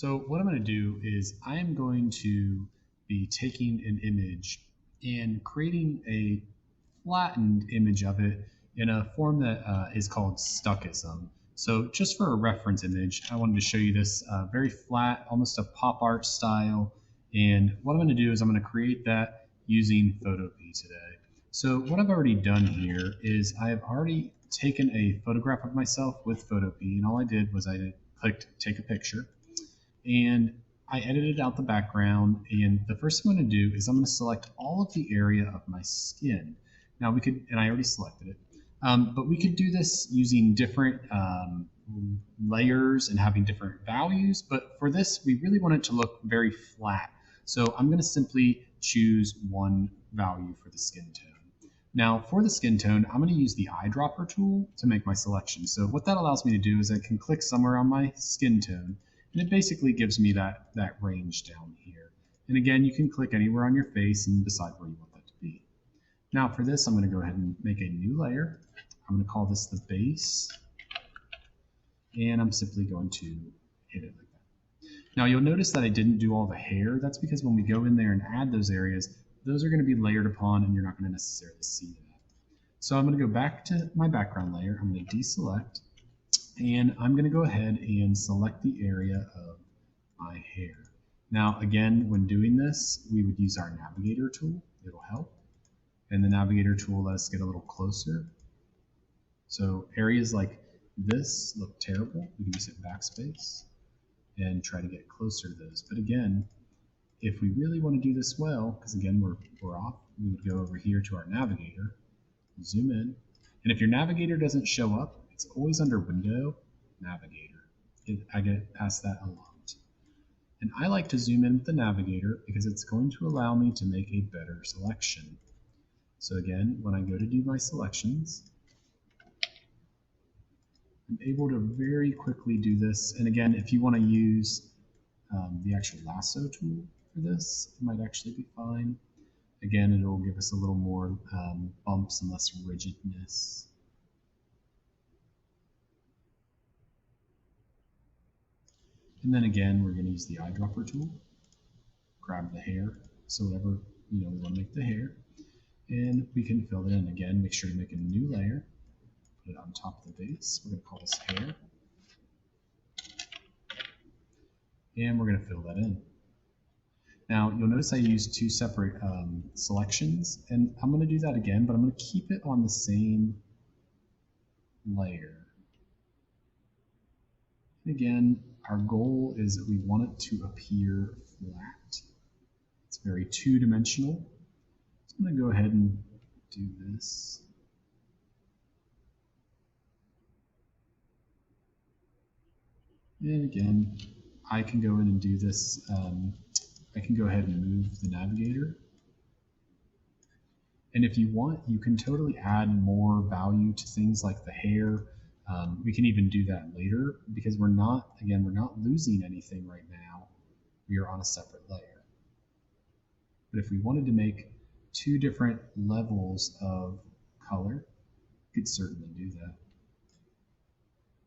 So what I'm going to do is I am going to be taking an image and creating a flattened image of it in a form that is called Stuckism. So just for a reference image, I wanted to show you this very flat, almost a pop art style. And what I'm going to do is I'm going to create that using Photopea today. So what I've already done here is I have already taken a photograph of myself with Photopea, and all I did was I clicked take a picture. And I edited out the background, and the first thing I'm going to do is I'm going to select all of the area of my skin. Now we could, and I already selected it, but we could do this using different layers and having different values, but for this we really want it to look very flat. So I'm going to simply choose one value for the skin tone. Now for the skin tone, I'm going to use the eyedropper tool to make my selection. So what that allows me to do is I can click somewhere on my skin tone, and it basically gives me that range down here. And again, you can click anywhere on your face and decide where you want that to be. Now for this, I'm going to go ahead and make a new layer. I'm going to call this the base. And I'm simply going to hit it like that. Now you'll notice that I didn't do all the hair. That's because when we go in there and add those areas, those are going to be layered upon and you're not going to necessarily see that. So I'm going to go back to my background layer. I'm going to deselect. And I'm going to go ahead and select the area of my hair. Now, again, when doing this, we would use our navigator tool. It'll help. And the navigator tool lets us get a little closer. So areas like this look terrible. We can just hit backspace and try to get closer to those. But again, if we really want to do this well, because again, we're off, we would go over here to our navigator, zoom in. And if your navigator doesn't show up, it's always under Window, Navigator. I get asked that a lot. And I like to zoom in with the navigator because it's going to allow me to make a better selection. So again, when I go to do my selections, I'm able to very quickly do this. And again, if you want to use the actual lasso tool for this, it might actually be fine. Again, it will give us a little more bumps and less rigidness. And then again, we're going to use the eyedropper tool, grab the hair, so whatever we want to make the hair, and we can fill it in. Again, make sure to make a new layer, put it on top of the base. We're going to call this hair, and we're going to fill that in. Now you'll notice I used two separate selections, and I'm going to do that again, but I'm going to keep it on the same layer. And again, our goal is that we want it to appear flat. It's very two-dimensional. So I'm going to go ahead and do this. And again, I can go in and do this. I can go ahead and move the navigator. And if you want, you can totally add more value to things like the hair. We can even do that later because we're not losing anything right now. We are on a separate layer. But if we wanted to make two different levels of color, we could certainly do that.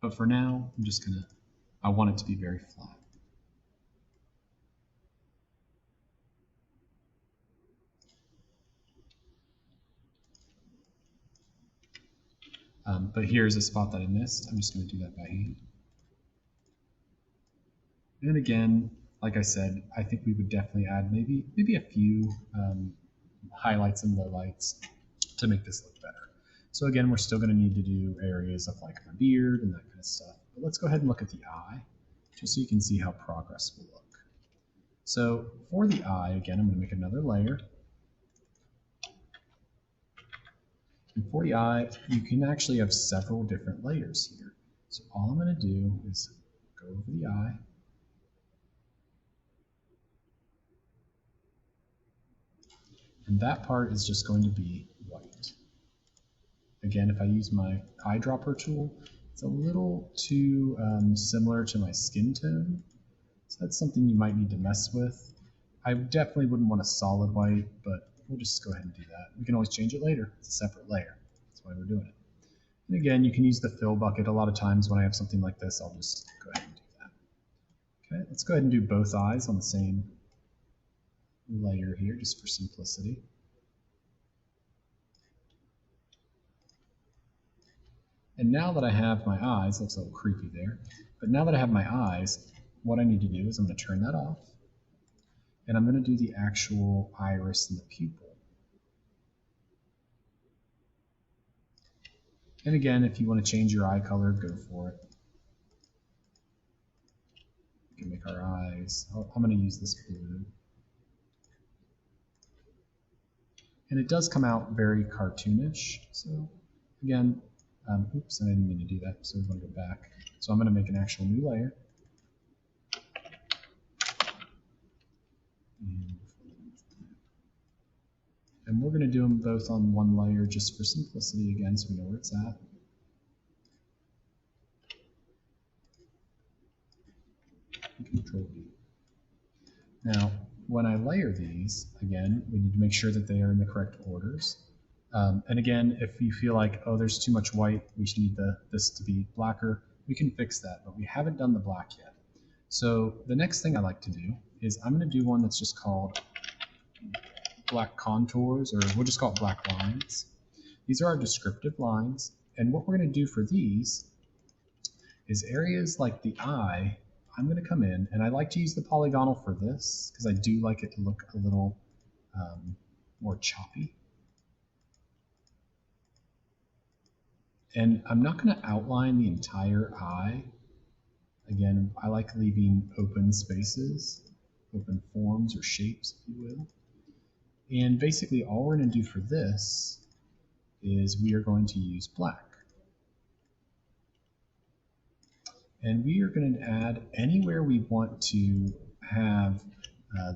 But for now, I want it to be very flat. But here's a spot that I missed. I'm just going to do that by hand. And again, like I said, I think we would definitely add maybe a few highlights and lowlights to make this look better. So again, we're still going to need to do areas of like my beard and that kind of stuff. But let's go ahead and look at the eye, just so you can see how progress will look. So for the eye, again, I'm going to make another layer. And for the eye, you can actually have several different layers here. So all I'm going to do is go over the eye. And that part is just going to be white. Again, if I use my eyedropper tool, it's a little too similar to my skin tone. So that's something you might need to mess with. I definitely wouldn't want a solid white, but we'll just go ahead and do that. We can always change it later. It's a separate layer. That's why we're doing it. And again, you can use the fill bucket. A lot of times when I have something like this, I'll just go ahead and do that. Okay, let's go ahead and do both eyes on the same layer here, just for simplicity. And now that I have my eyes, looks a little creepy there, but now that I have my eyes, what I need to do is I'm going to turn that off, and I'm going to do the actual iris and the pupil. And again, if you want to change your eye color, go for it. We can make our eyes, I'm going to use this blue. And it does come out very cartoonish. So again, oops, I didn't mean to do that, so we're going to go back. So I'm going to make an actual new layer. And we're going to do them both on one layer just for simplicity again, so we know where it's at. Control V. Now, when I layer these, again, we need to make sure that they are in the correct orders. And again, if you feel like, oh, there's too much white, we should need this to be blacker, we can fix that, but we haven't done the black yet. So the next thing I like to do is I'm going to do one that's just called black contours, or we'll just call it black lines. These are our descriptive lines, and what we're going to do for these is areas like the eye. I'm going to come in, and I like to use the polygonal for this because I do like it to look a little more choppy. And I'm not going to outline the entire eye. Again, I like leaving open spaces, open forms or shapes, if you will. And basically all we're going to do for this is we are going to use black. And we are going to add anywhere we want to have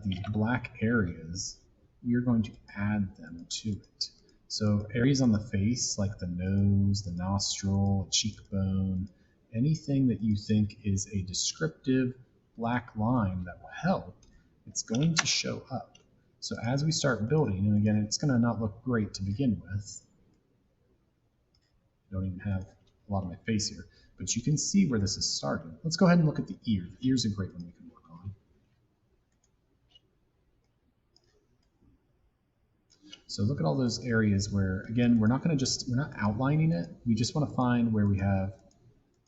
these black areas, we are going to add them to it. So areas on the face like the nose, the nostril, cheekbone, anything that you think is a descriptive black line that will help, it's going to show up. So as we start building, and again, it's going to not look great to begin with. I don't even have a lot of my face here, but you can see where this is starting. Let's go ahead and look at the ear. The ear's a great one we can work on. So look at all those areas where, again, we're not outlining it. We just want to find where we have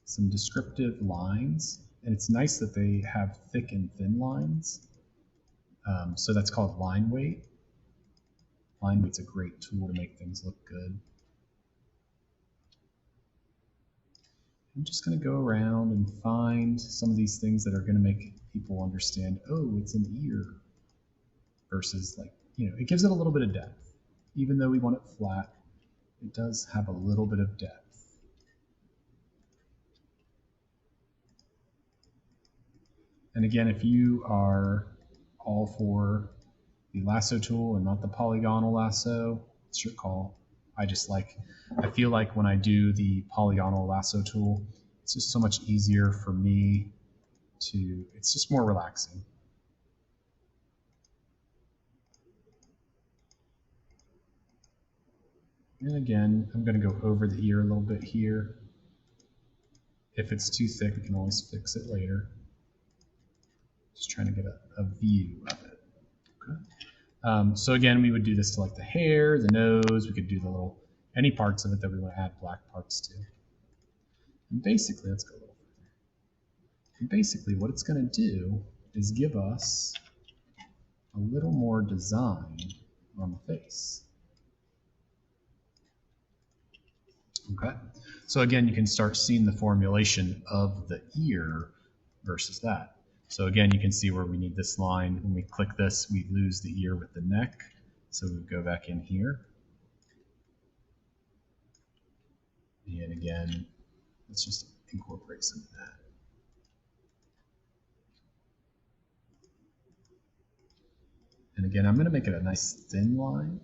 some descriptive lines. And it's nice that they have thick and thin lines. So that's called line weight. Line weight's a great tool to make things look good. I'm just going to go around and find some of these things that are going to make people understand, oh, it's an ear, versus like, it gives it a little bit of depth. Even though we want it flat, it does have a little bit of depth. And again, if you are all for the lasso tool and not the polygonal lasso, it's your call. I feel like when I do the polygonal lasso tool, it's just so much easier for me it's just more relaxing. And again, I'm going to go over the ear a little bit here. If it's too thick, we can always fix it later. Just trying to get a view of it. Okay. So again, we would do this to like the hair, the nose. We could do any parts of it that we want to add black parts to. And basically, let's go a little further. And basically, what it's going to do is give us a little more design on the face. Okay. So again, you can start seeing the formulation of the ear versus that. So again, you can see where we need this line. When we click this, we lose the ear with the neck. So we go back in here. And again, let's just incorporate some of that. And again, I'm going to make it a nice thin line.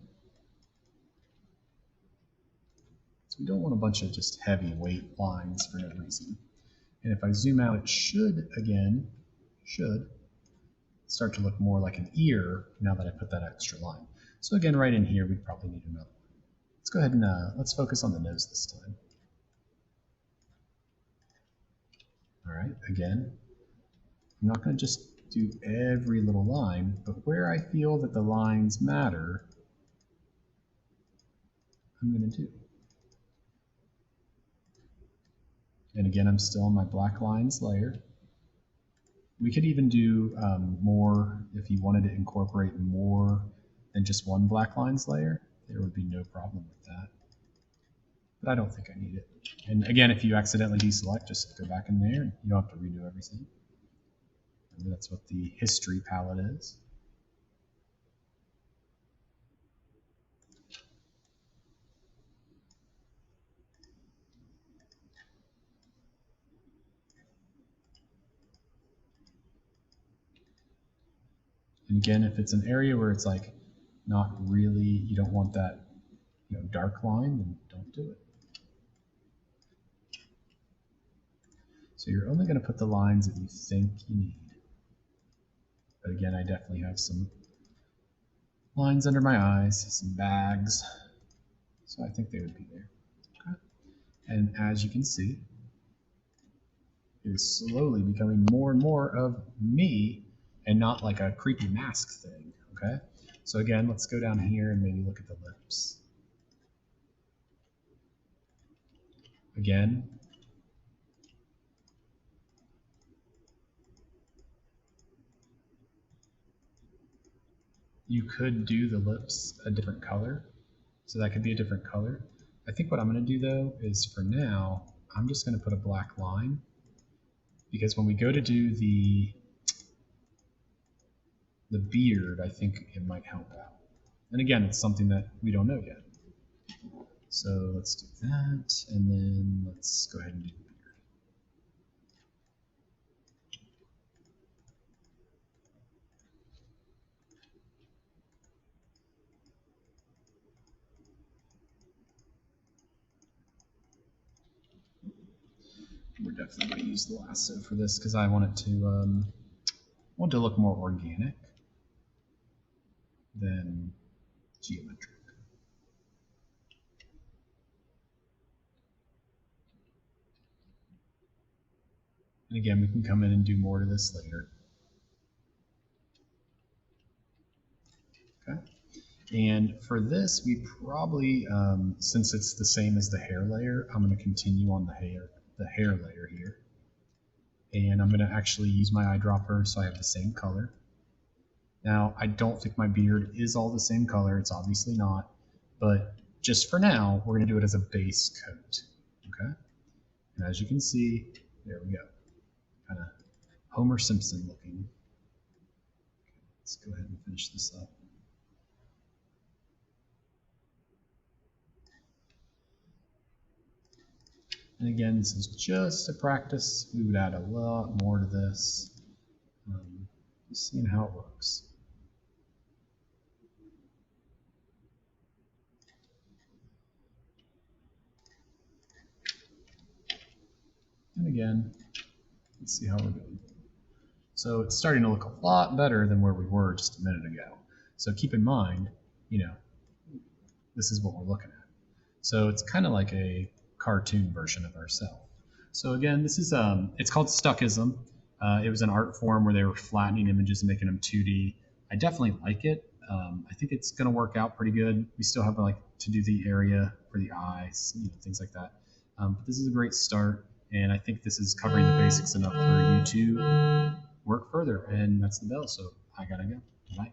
So we don't want a bunch of just heavy weight lines for no reason. And if I zoom out, it should start to look more like an ear now that I put that extra line. So again, right in here, we probably need another one. Let's go ahead and let's focus on the nose this time. All right, again, I'm not going to just do every little line, but where I feel that the lines matter, I'm going to do. And again, I'm still on my black lines layer. We could even do more if you wanted to incorporate more than just one black lines layer. There would be no problem with that. But I don't think I need it. And again, if you accidentally deselect, just go back in there and you don't have to redo everything. And that's what the history palette is. And again, if it's an area where it's like not really, you don't want that dark line, then don't do it. So you're only going to put the lines that you think you need. But again, I definitely have some lines under my eyes, some bags. So I think they would be there. Okay. And as you can see, it is slowly becoming more and more of me and not like a creepy mask thing. Okay. So again, let's go down here and maybe look at the lips. Again, you could do the lips a different color. So that could be a different color. I think what I'm going to do though is for now, I'm just going to put a black line because when we go to do the beard, I think it might help out. And again, it's something that we don't know yet. So let's do that, and then let's go ahead and do the beard. We're definitely going to use the lasso for this because I want it to look more organic than geometric. And again, we can come in and do more to this later. Okay. And for this, we probably, since it's the same as the hair layer, I'm going to continue on the hair layer here. And I'm going to actually use my eyedropper so I have the same color. Now, I don't think my beard is all the same color. It's obviously not. But just for now, we're going to do it as a base coat. Okay? And as you can see, there we go. Kind of Homer Simpson looking. Let's go ahead and finish this up. And again, this is just a practice. We would add a lot more to this. Just seeing how it works. And again, let's see how we're doing. So it's starting to look a lot better than where we were just a minute ago. So keep in mind, this is what we're looking at. So it's kind of like a cartoon version of ourselves. So again, this is it's called Stuckism. It was an art form where they were flattening images and making them 2D. I definitely like it. I think it's going to work out pretty good. We still have to do the area for the eyes, things like that. But this is a great start, and I think this is covering the basics enough for you to work further. And that's the bell. So I gotta go. Bye.